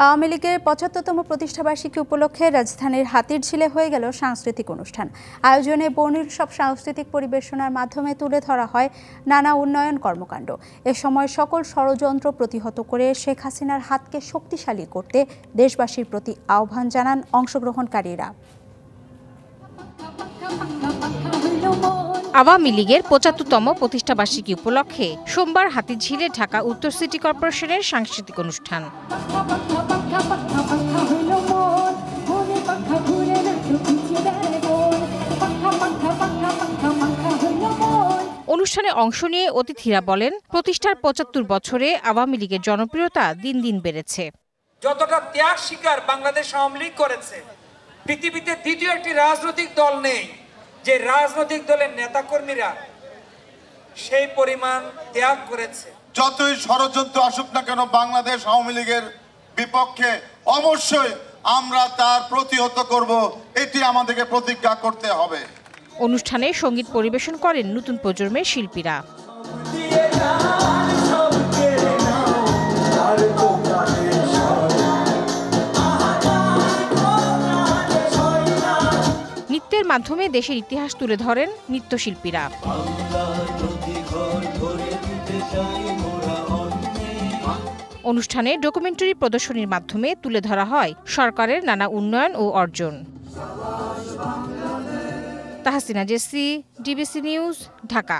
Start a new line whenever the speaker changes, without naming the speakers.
আওয়ামী লীগের ৭৫তম প্রতিষ্ঠাবার্ষিকী উপলক্ষে রাজধানীর হাতিরঝিলে হয়ে গেল সাংস্কৃতিক অনুষ্ঠান। আয়োজনে বর্ণিল সব সাংস্কৃতিক পরিবেশনার মাধ্যমে তুলে ধরা হয় নানা উন্নয়ন কর্মকাণ্ড। এ সময় সকল ষড়যন্ত্র প্রতিহত করে শেখ হাসিনার হাতকে শক্তিশালী করতে দেশবাসীর প্রতি আহ্বান জানান অংশগ্রহণকারীরা।
আওয়ামী লীগের ৭৫তম প্রতিষ্ঠাবার্ষিকী উপলক্ষে সোমবার হাতিরঝিলে ঢাকা উত্তর সিটি কর্পোরেশনের সাংস্কৃতিক অনুষ্ঠান। অনুষ্ঠানে অংশ নিয়ে অতিথিরা বলেন, প্রতিষ্ঠার ৭৫ বছরে আওয়ামী লীগের জনপ্রিয়তা দিন দিন বেড়েছে।
যতটা ত্যাগ স্বীকার বাংলাদেশ আওয়ামী লীগ করেছে, পৃথিবীতে দ্বিতীয় একটি রাজনৈতিক দল নেই যে রাজনৈতিক দলের নেতাকর্মীরা সেই পরিমাণ ত্যাগ করেছে।
যতই ষড়যন্ত্র আসুক না কেন বাংলাদেশ আওয়ামী লীগের বিপক্ষে অবশ্যই আমরা তার প্রতিহত করব, এটি আমাদেরকে প্রতিজ্ঞা করতে হবে।
অনুষ্ঠানে সঙ্গীত পরিবেশন করেন নতুন প্রজন্মের শিল্পীরা। নৃত্যের মাধ্যমে দেশের ইতিহাস তুলে ধরেন নৃত্যশিল্পীরা। অনুষ্ঠানে ডকুমেন্টারি প্রদর্শনীর মাধ্যমে তুলে ধরা হয় সরকারের নানা উন্নয়ন ও অর্জন। তাহসিনা জেসি, ডিবিসি নিউজ, ঢাকা।